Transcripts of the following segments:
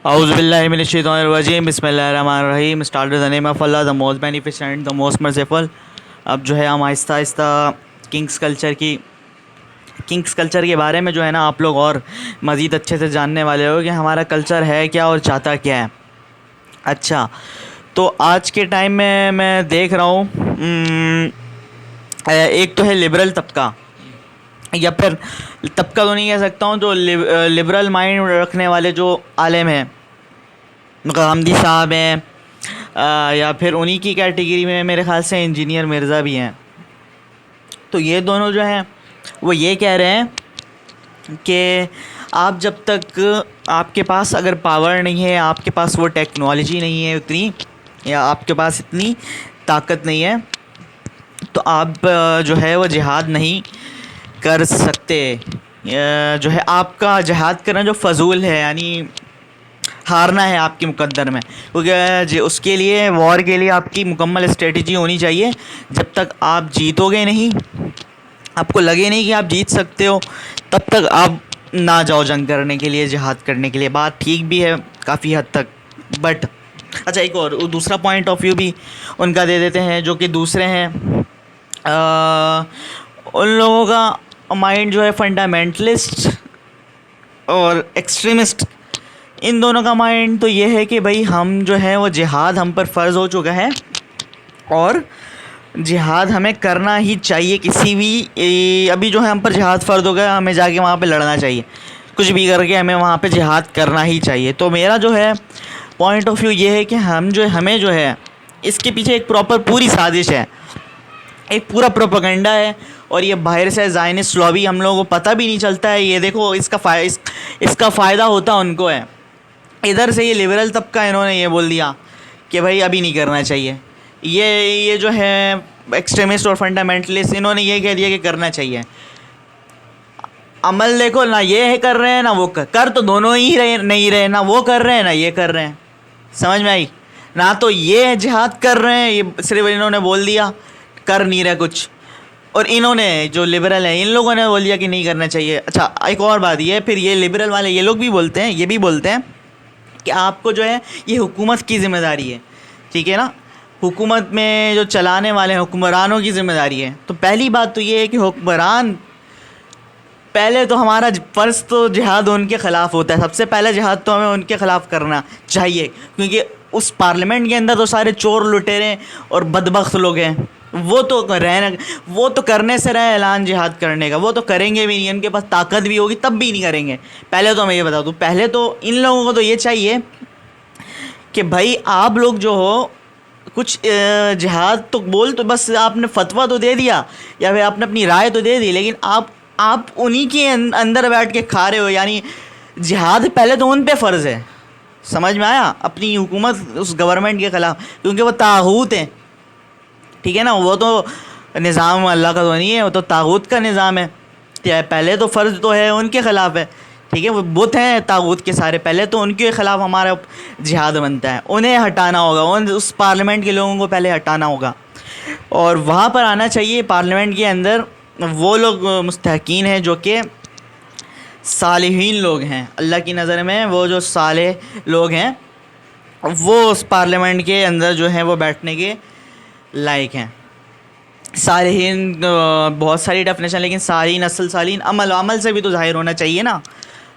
औज़ुबिल्लाहिमिनश्शैतानिर्रजीम बिस्मिल्लाहिर्रहमानिर्रहीम start with the name of Allah the most beneficent the most merciful. अब जो है हम आहिस्ता आहिस्ता किंग्स कल्चर के बारे में जो है ना आप लोग और मज़ीद अच्छे से जानने वाले हो कि हमारा कल्चर है क्या और चाहता क्या है। अच्छा, तो आज के टाइम में मैं देख रहा हूँ एक तो है लिबरल तबका, या फिर तबका तो नहीं कह सकता हूँ, जो लिबरल माइंड रखने वाले जो आलिम हैं, गामदी साहब हैं, या फिर उन्हीं की कैटेगरी में मेरे ख़्याल से इंजीनियर मिर्ज़ा भी हैं। तो ये दोनों जो हैं वो ये कह रहे हैं कि आप जब तक आपके पास अगर पावर नहीं है, आपके पास वो टेक्नोलॉजी नहीं है उतनी, या आपके पास इतनी ताकत नहीं है, तो आप जो है वो जिहाद नहीं कर सकते। जो है आपका जिहाद करना जो फ़जूल है, यानी हारना है आपके मुकद्दर में, क्योंकि उसके लिए वॉर के लिए आपकी मुकम्मल स्ट्रेटजी होनी चाहिए। जब तक आप जीतोगे नहीं, आपको लगे नहीं कि आप जीत सकते हो, तब तक आप ना जाओ जंग करने के लिए, जिहाद करने के लिए। बात ठीक भी है काफ़ी हद तक, बट अच्छा एक और दूसरा पॉइंट ऑफ व्यू भी उनका दे देते हैं, जो कि दूसरे हैं उन लोगों का माइंड जो है फंडामेंटलिस्ट और एक्सट्रीमिस्ट, इन दोनों का माइंड तो ये है कि भाई हम जो है वो जिहाद हम पर फ़र्ज़ हो चुका है और जिहाद हमें करना ही चाहिए। किसी भी अभी जो है हम पर जिहाद फ़र्ज़ हो गया, हमें जाके वहाँ पे लड़ना चाहिए, कुछ भी करके हमें वहाँ पे जिहाद करना ही चाहिए। तो मेरा जो है पॉइंट ऑफ व्यू ये है कि हमें जो है इसके पीछे एक प्रॉपर पूरी साजिश है, एक पूरा प्रोपेगेंडा है, और ये बाहर से ज़ायनिस्ट लॉबी हम लोगों को पता भी नहीं चलता है। ये देखो इसका फ़ायदा होता उनको है। इधर से ये लिबरल तबका इन्होंने ये बोल दिया कि भाई अभी नहीं करना चाहिए, ये जो है एक्सट्रीमिस्ट और फंडामेंटलिस्ट इन्होंने ये कह दिया कि करना चाहिए। अमल देखो ना, ये है कर रहे हैं ना वो कर तो दोनों ही नहीं रहे, ना वो कर रहे हैं ना ये कर रहे हैं। समझ में आई ना? तो ये जिहाद कर रहे हैं, ये सिर्फ इन्होंने बोल दिया, कर नहीं रहे कुछ, और इन्होंने जो लिबरल है इन लोगों ने बोल दिया कि नहीं करना चाहिए। अच्छा एक और बात ये, फिर ये लिबरल वाले ये लोग भी बोलते हैं, ये भी बोलते हैं कि आपको जो है ये हुकूमत की ज़िम्मेदारी है, ठीक है ना, हुकूमत में जो चलाने वाले हैं हुक्मरानों की ज़िम्मेदारी है। तो पहली बात तो ये है कि हुक्मरान, पहले तो हमारा फ़र्ज़ तो जिहाद उनके ख़िलाफ़ होता है, सबसे पहले जिहाद तो हमें उनके ख़िलाफ़ करना चाहिए, क्योंकि उस पार्लियामेंट के अंदर तो सारे चोर लुटेरे और बदबख्त लोग हैं। वो तो करने से रहे ऐलान जिहाद करने का, वो तो करेंगे भी नहीं, उनके पास ताकत भी होगी तब भी नहीं करेंगे। पहले तो मैं ये बता दूँ, पहले तो इन लोगों को तो ये चाहिए कि भाई आप लोग जो हो कुछ जिहाद तो बोल, तो बस आपने फतवा तो दे दिया या फिर आपने अपनी राय तो दे दी, लेकिन आप उन्हीं के अंदर बैठ के खा रहे हो। यानी जिहाद पहले तो उन पे फ़र्ज़ है, समझ में आया? अपनी हुकूमत उस गवर्नमेंट के ख़िलाफ़, क्योंकि वो तागूत हैं, ठीक है ना, वो तो निज़ाम अल्लाह का तो नहीं है, वो तो तागूत का निज़ाम है। पहले तो फ़र्ज़ तो है उनके ख़िलाफ़ है, ठीक है, वो बुत हैं तागूत के सारे, पहले तो उनके ख़िलाफ़ हमारा जिहाद बनता है, उन्हें हटाना होगा, उस पार्लियामेंट के लोगों को पहले हटाना होगा, और वहाँ पर आना चाहिए पार्लियामेंट के अंदर वो लोग मुस्तहकीन हैं जो कि सालिहीन लोग हैं अल्लाह की नज़र में। वो जो सालेह लोग हैं वो उस पार्लियामेंट के अंदर जो हैं वो बैठने के लायक हैं। सालिहीन बहुत सारी डेफिनेशन, लेकिन सालीन असल सालीन अमल से भी तो ज़ाहिर होना चाहिए ना,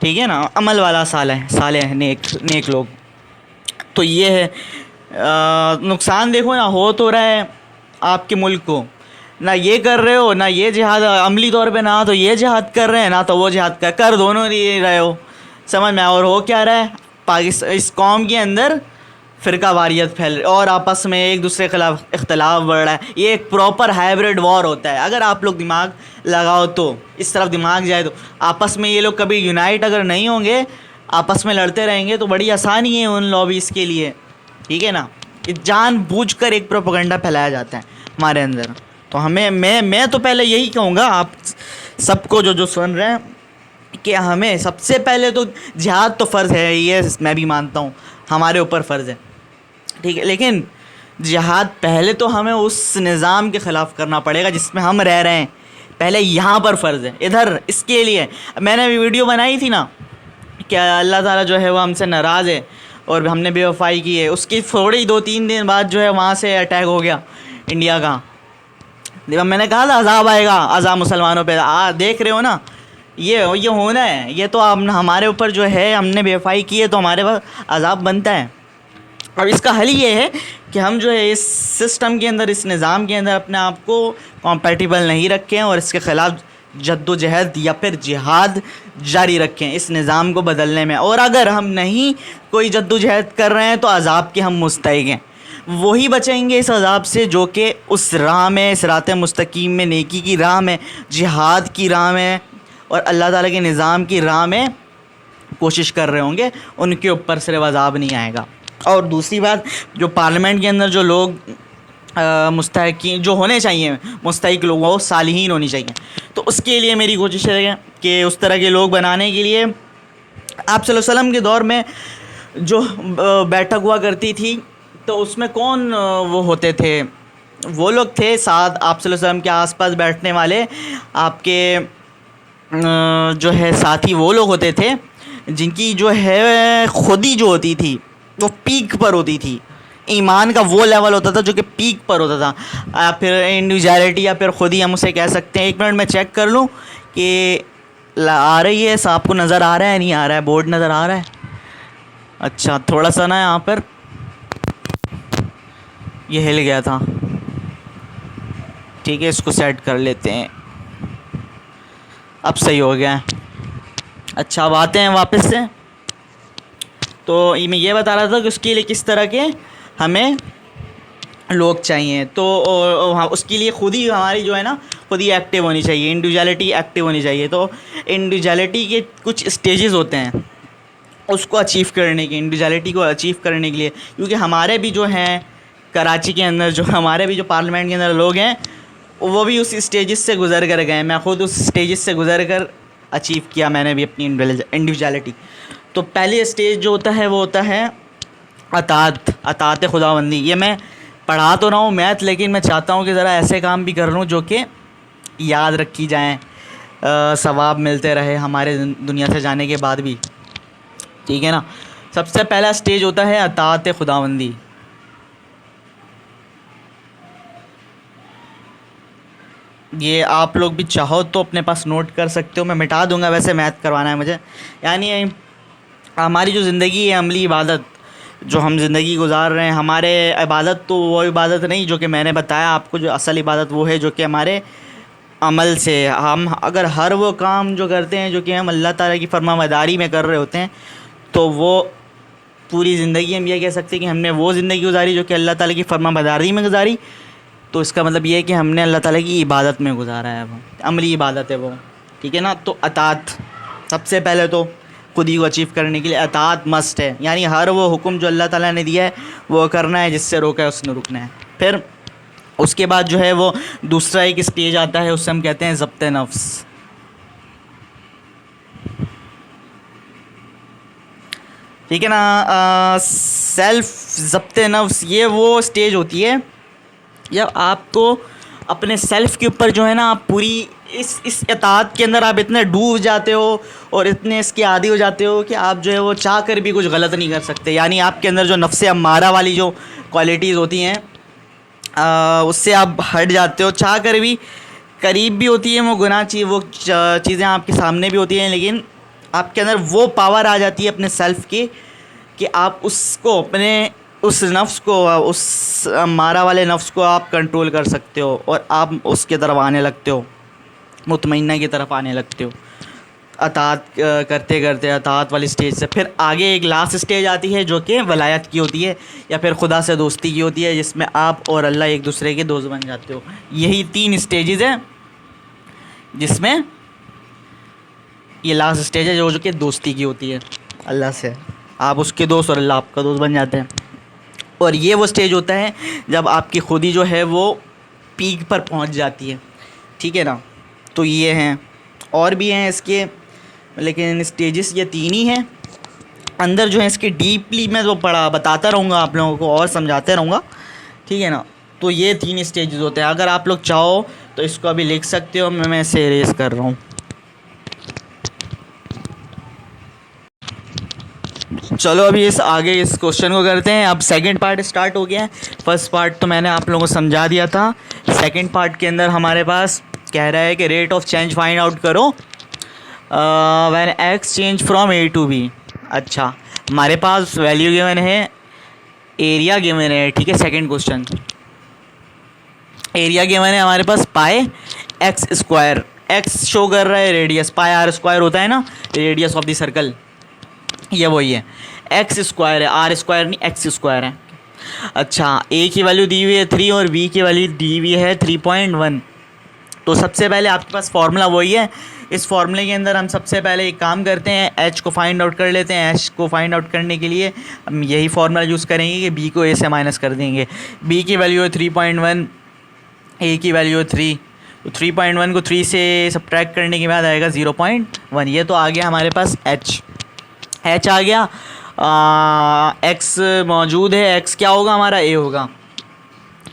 ठीक है ना, अमल वाला साले नेक लोग। तो ये है नुकसान देखो ना, हो तो रहा है आपके मुल्क को, ना ये कर रहे हो, ना ये जिहाद अमली तौर पे, ना तो ये जिहाद कर रहे हैं ना तो वो जिहाद कर दोनों नहीं रहे हो, समझ में? और हो क्या रहा है, पाकिस्तान इस कौम के अंदर फ़िरका वारियत फैल रही और आपस में एक दूसरे के खिलाफ इख्तलाफ बढ़ रहा है। ये एक प्रॉपर हाइब्रिड वॉर होता है। अगर आप लोग दिमाग लगाओ तो, इस तरफ दिमाग जाए तो, आपस में ये लोग कभी यूनाइट अगर नहीं होंगे, आपस में लड़ते रहेंगे, तो बड़ी आसानी है उन लॉबीज़ के लिए, ठीक है ना। जानबूझकर एक प्रोपेगेंडा फैलाया जाता है हमारे अंदर। तो हमें मैं तो पहले यही कहूँगा आप सबको जो सुन रहे हैं कि हमें सबसे पहले तो जिहाद तो फ़र्ज़ है, ये मैं भी मानता हूँ हमारे ऊपर फ़र्ज़ है, ठीक है, लेकिन जिहाद पहले तो हमें उस निज़ाम के ख़िलाफ़ करना पड़ेगा जिसमें हम रह रहे हैं। पहले यहाँ पर फ़र्ज़ है, इधर इसके लिए मैंने भी वीडियो बनाई थी ना कि अल्लाह ताला जो है वो हमसे नाराज़ है और हमने बेवफाई की है, उसकी थोड़ी 2-3 दिन बाद जो है वहाँ से अटैक हो गया इंडिया का। देखो मैंने कहा था अजाब आएगा, अजाब मुसलमानों पे देख रहे हो ना, ये होना है। ये तो अब हमारे ऊपर जो है हमने बेवफाई की है तो हमारे पास अजाब बनता है। अब इसका हल ये है कि हम जो है इस सिस्टम के अंदर, इस निज़ाम के अंदर अपने आप को कॉम्पेटिबल नहीं रखें और इसके ख़िलाफ़ जद्दोजहद या फिर जिहाद जारी रखें इस निज़ाम को बदलने में। और अगर हम नहीं कोई जद्दोजहद कर रहे हैं तो अजाब के हम मुस्तहिक़ हैं। वही बचेंगे इस अजाब से जो कि उस राह में, सिरात मुस्तकीम में, नेकी की राह में, जिहाद की राह में और अल्लाह ताला के निज़ाम की राह में कोशिश कर रहे होंगे, उनके ऊपर सिर्फ अजाब नहीं आएगा। और दूसरी बात, जो पार्लियामेंट के अंदर जो लोग मुस्तहिक़ीन जो होने चाहिए, मुस्तहिक़ लोग, वो सालिहीन होनी चाहिए। तो उसके लिए मेरी कोशिश है कि उस तरह के लोग बनाने के लिए आप सल्लल्लाहु अलैहि वसल्लम के दौर में जो बैठक हुआ करती थी तो उसमें कौन वो होते थे, वो लोग थे साथ आप सल्लल्लाहु अलैहि वसल्लम के आसपास बैठने वाले आपके जो है साथी, वो लोग होते थे जिनकी जो है खुदी जो होती थी वो पीक पर होती थी। ईमान का वो लेवल होता था जो कि पीक पर होता था, या फिर इंडिविजुअलिटी या फिर खुदी हम उसे कह सकते हैं। 1 मिनट में चेक कर लूँ कि आ रही है, आपको नज़र आ रहा है नहीं आ रहा है, बोर्ड नज़र आ रहा है? अच्छा, थोड़ा सा ना यहाँ पर ये हिल गया था, ठीक है, इसको सेट कर लेते हैं, अब सही हो गया है। अच्छा, अब आते हैं वापस से। तो मैं ये बता रहा था कि उसके लिए किस तरह के हमें लोग चाहिए। तो उसके लिए खुद ही हमारी जो है ना, खुद ही एक्टिव होनी चाहिए, इंडिविजुअलिटी एक्टिव होनी चाहिए। तो इंडिविजुअलिटी के कुछ स्टेजेस होते हैं उसको अचीव करने के, इंडिविजुअलिटी को अचीव करने के लिए, क्योंकि हमारे भी जो हैं कराची के अंदर, जो हमारे भी जो पार्लियामेंट के अंदर लोग हैं, वो भी उस स्टेजेस से गुज़र कर गए। मैं ख़ुद उस स्टेजेस से गुज़र कर अचीव किया मैंने भी अपनी इंडिविजुअलिटी। तो पहले स्टेज जो होता है वो होता है अतात खुदाबंदी। ये मैं पढ़ा तो रहा हूँ मैथ, लेकिन मैं चाहता हूँ कि ज़रा ऐसे काम भी कर लूँ जो कि याद रखी जाएँ, सवाब मिलते रहे हमारे दुनिया से जाने के बाद भी, ठीक है ना। सबसे पहला स्टेज होता है अतात खुदाबंदी। ये आप लोग भी चाहो तो अपने पास नोट कर सकते हो, मैं मिटा दूंगा, वैसे मैथ करवाना है मुझे। यानी हमारी जो ज़िंदगी है, अमली इबादत जो हम ज़िंदगी गुजार रहे हैं, हमारे इबादत तो वो इबादत नहीं जो कि मैंने बताया आपको, जो असल इबादत वो है जो कि हमारे अमल से हम अगर हर वो काम जो करते हैं जो कि हम अल्लाह ताला की फरमाबरदारी में कर रहे होते हैं, तो वो पूरी ज़िंदगी हम ये कह सकते हैं कि हमने वो ज़िंदगी गुजारी जो कि अल्लाह ताला की फरमाबरदारी में गुजारी। तो इसका मतलब ये है कि हमने अल्लाह ताला की इबादत में गुजारा है, वो अमली इबादत है वो, ठीक है ना। तो अतात सबसे पहले तो खुद ही को अचीव करने के लिए अतात मस्ट है, यानी हर वो हुक्म जो अल्लाह ताला ने दिया है वो करना है, जिससे रोका है उसने रुकना है। फिर उसके बाद जो है वो दूसरा एक स्टेज आता है, उससे हम कहते हैं ज़ब्त नफ्स। ठीक है ना, सेल्फ ज़ब्त नफ्स, ये वो स्टेज होती है जब आपको अपने सेल्फ़ के ऊपर जो है ना, आप पूरी इस इताअत के अंदर आप इतने डूब जाते हो और इतने इसके आदी हो जाते हो कि आप जो है वो चाह कर भी कुछ गलत नहीं कर सकते। यानी आपके अंदर जो नफ्से अम्मारा वाली जो क्वालिटीज़ होती हैं, उससे आप हट जाते हो। चाह कर भी करीब भी होती है वो गुनाह वो चीज़ें आपके सामने भी होती हैं, लेकिन आपके अंदर वो पावर आ जाती है अपने सेल्फ़ की कि आप उसको, अपने उस नफ्स को, उस मारा वाले नफ्स को आप कंट्रोल कर सकते हो और आप उसके तरफ आने लगते हो, मुतमइन्ना की तरफ आने लगते हो अतात करते करते। अतात वाली स्टेज से फिर आगे एक लास्ट स्टेज आती है जो कि वलायत की होती है या फिर खुदा से दोस्ती की होती है, जिसमें आप और अल्लाह एक दूसरे के दोस्त बन जाते हो। यही 3 स्टेजेस हैं जिसमें ये लास्ट स्टेज है जो कि दोस्ती की होती है अल्लाह से, आप उसके दोस्त और अल्लाह आपका दोस्त बन जाते हैं। और ये वो स्टेज होता है जब आपकी खुदी जो है वो पीक पर पहुंच जाती है, ठीक है ना। तो ये हैं, और भी हैं इसके, लेकिन स्टेजेस ये 3 ही हैं। अंदर जो है इसके डीपली मैं तो बताता रहूँगा आप लोगों को और समझाते रहूँगा, ठीक है ना। तो ये 3 स्टेजेस होते हैं। अगर आप लोग चाहो तो इसको अभी लिख सकते हो, मैं इसे इरेज कर रहा हूँ। चलो अभी इस आगे इस क्वेश्चन को करते हैं। अब सेकंड पार्ट स्टार्ट हो गया है। फर्स्ट पार्ट तो मैंने आप लोगों को समझा दिया था। सेकंड पार्ट के अंदर हमारे पास कह रहा है कि rate of change find out करो when x change from a to b. अच्छा, हमारे पास वैल्यू गिवन है, एरिया गिवन है, ठीक है। सेकंड क्वेश्चन, एरिया गिवन है हमारे पास pi x square, x show कर रहा है रेडियस, पाई आर स्क्वायर होता है ना रेडियस ऑफ द सर्कल, ये वही है। एक्स स्क्वायर है, आर स्क्वायर नहीं, एक्स स्क्वायर है। अच्छा, ए की वैल्यू दी हुई है 3 और बी की वैल्यू दी हुई है 3.1। तो सबसे पहले आपके पास फार्मूला वही है। इस फार्मूले के अंदर हम सबसे पहले एक काम करते हैं, एच को फाइंड आउट कर लेते हैं। एच को फाइंड आउट करने के लिए हम यही फार्मूला यूज़ करेंगे कि बी को ए से माइनस कर देंगे। बी की वैल्यू है 3.1, ए की वैल्यू है 3, तो 3.1 को 3 से सब्ट्रैक्ट करने के बाद आएगा 0.1। ये तो आ गया हमारे पास एच, एच आ गया। एक्स मौजूद है, एक्स क्या होगा हमारा, ए होगा,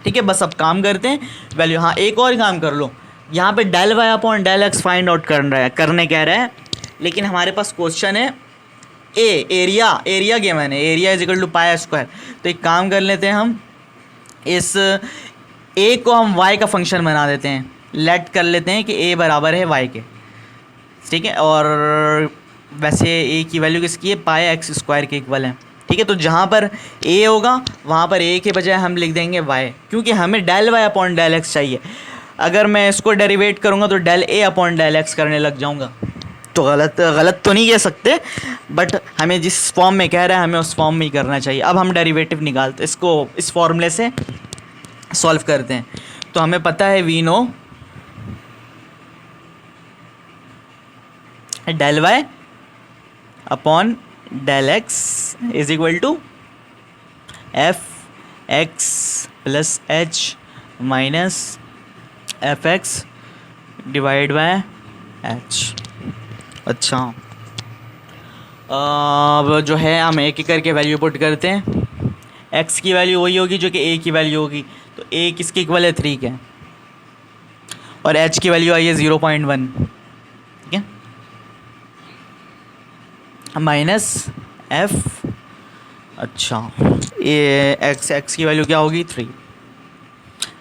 ठीक है। बस अब काम करते हैं वैल्यू। हाँ, एक और काम कर लो, यहाँ पे del y upon del x find out करने कह रहा है, लेकिन हमारे पास क्वेश्चन है एरिया गिवन है, area is equal to pi square. तो एक काम कर लेते हैं, हम इस ए को हम वाई का फंक्शन बना देते हैं, लेट कर लेते हैं कि ए बराबर है वाई के, ठीक है। और वैसे ए की वैल्यू किसकी है, पाई एक्स स्क्वायर के इक्वल है, ठीक है। तो जहाँ पर ए होगा वहाँ पर ए के बजाय हम लिख देंगे वाई, क्योंकि हमें del y upon del x चाहिए। अगर मैं इसको डेरिवेट करूँगा तो del a upon del x करने लग जाऊँगा, तो गलत तो नहीं कह सकते, बट हमें जिस फॉर्म में कह रहा है हमें उस फॉर्म में ही करना चाहिए। अब हम डेरिवेटिव निकालते, इसको इस फॉर्मूले से सॉल्व करते हैं। तो हमें पता है we know del y upon del x is equal to f x plus h minus f x divide by h. अच्छा, अब जो है हम एक एक करके वैल्यू पुट करते हैं। एक्स की वैल्यू वही होगी जो कि ए की वैल्यू होगी, तो ए किसके इक्वल है, 3 के, और एच की वैल्यू आई है 0.1, ठीक है, माइनस एफ। अच्छा, ए एक्स की वैल्यू क्या होगी, 3,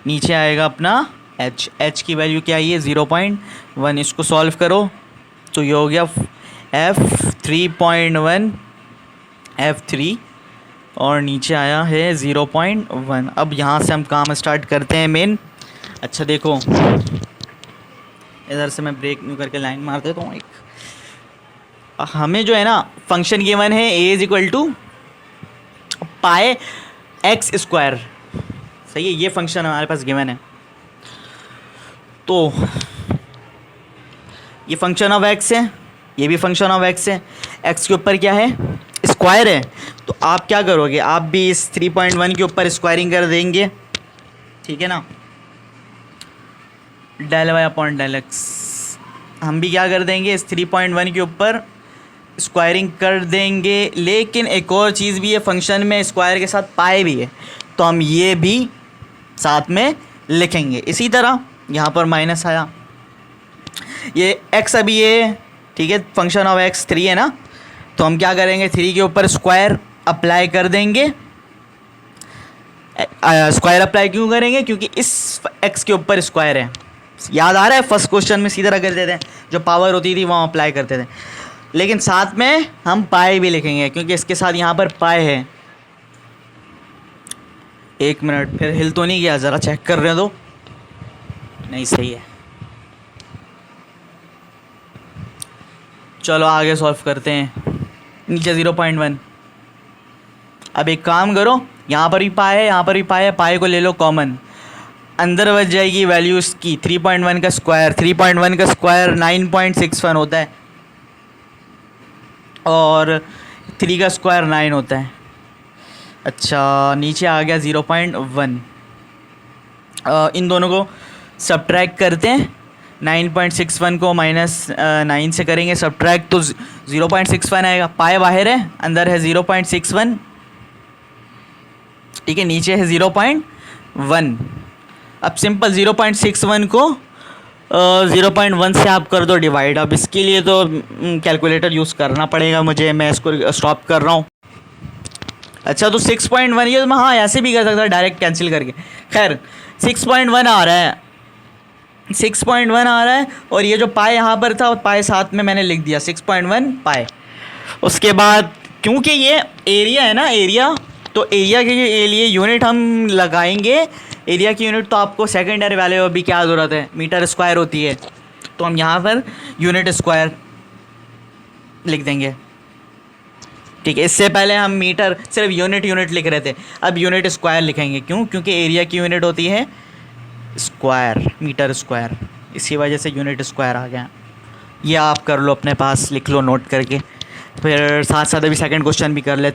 नीचे आएगा अपना एच की वैल्यू क्या आई है 0.1। इसको सॉल्व करो तो ये हो गया एफ 3.1 F3 और नीचे आया है 0.1। अब यहाँ से हम काम स्टार्ट करते हैं मेन। अच्छा देखो, इधर से मैं ब्रेक न्यू करके लाइन मार देता हूँ एक। हमें जो है ना फंक्शन गिवन है a is equal to pi x square, सही है, ये फंक्शन हमारे पास गिवन है। तो ये फंक्शन ऑफ एक्स है, ये भी फंक्शन ऑफ एक्स है। एक्स के ऊपर क्या है, स्क्वायर है, तो आप क्या करोगे, आप भी इस 3.1 के ऊपर स्क्वायरिंग कर देंगे, ठीक है ना, del y upon del x. हम भी क्या कर देंगे, इस 3.1 के ऊपर स्क्वायरिंग कर देंगे। लेकिन एक और चीज़ भी है, फंक्शन में स्क्वायर के साथ पाई भी है, तो हम ये भी साथ में लिखेंगे। इसी तरह यहाँ पर माइनस आया, ये एक्स अभी ये, ठीक है, फंक्शन ऑफ एक्स 3 है ना, तो हम क्या करेंगे, 3 के ऊपर स्क्वायर अप्लाई कर देंगे। स्क्वायर अप्लाई क्यों करेंगे, क्योंकि इस एक्स के ऊपर स्क्वायर है। याद आ रहा है, फर्स्ट क्वेश्चन में सीधा कर देते हैं, जो पावर होती थी वहाँ अप्लाई करते थे। लेकिन साथ में हम पाई भी लिखेंगे, क्योंकि इसके साथ यहाँ पर पाई है। एक मिनट, फिर हिल तो नहीं गया, ज़रा चेक कर रहे हो तो, नहीं सही है। चलो आगे सॉल्व करते हैं। नीचे 0.1। अब एक काम करो, यहाँ पर भी पाई है, यहाँ पर भी पाई है, पाई को ले लो कॉमन, अंदर बच जाएगी वैल्यू इसकी 3.1 का स्क्वायर। 3.1 का स्क्वायर 9.61 होता है और 3 का स्क्वायर 9 होता है। अच्छा, नीचे आ गया 0.1। इन दोनों को सब्ट्रैक्ट करते हैं। 9.61 को माइनस 9 से करेंगे सब्ट्रैक्ट, तो 0.61 आएगा। पाए बाहर है, अंदर है 0.61, ठीक है, नीचे है 0.1। अब सिंपल 0.61 को 0.1 से आप कर दो डिवाइड। अब इसके लिए तो कैलकुलेटर यूज़ करना पड़ेगा मुझे, मैं इसको स्टॉप कर रहा हूँ। अच्छा तो 6.1, ये तो मैं हाँ ऐसे भी कर सकता डायरेक्ट कैंसिल करके। खैर 6.1 आ रहा है, 6.1 आ रहा है, और ये जो पाए यहाँ पर था पाए साथ में मैंने लिख दिया 6.1 पाए। उसके बाद क्योंकि ये एरिया है ना, एरिया, तो एरिया के लिए यूनिट हम लगाएंगे। एरिया की यूनिट तो आपको सेकेंडरी वाले में भी क्या ज़रूरत है, मीटर स्क्वायर होती है, तो हम यहाँ पर यूनिट स्क्वायर लिख देंगे। ठीक है, इससे पहले हम मीटर सिर्फ यूनिट लिख रहे थे, अब यूनिट स्क्वायर लिखेंगे। क्यों? क्योंकि एरिया की यूनिट होती है स्क्वायर, मीटर स्क्वायर, इसी वजह से यूनिट स्क्वायर आ गया। ये आप कर लो, अपने पास लिख लो नोट करके, फिर साथ साथ अभी सेकंड क्वेश्चन भी कर लेते।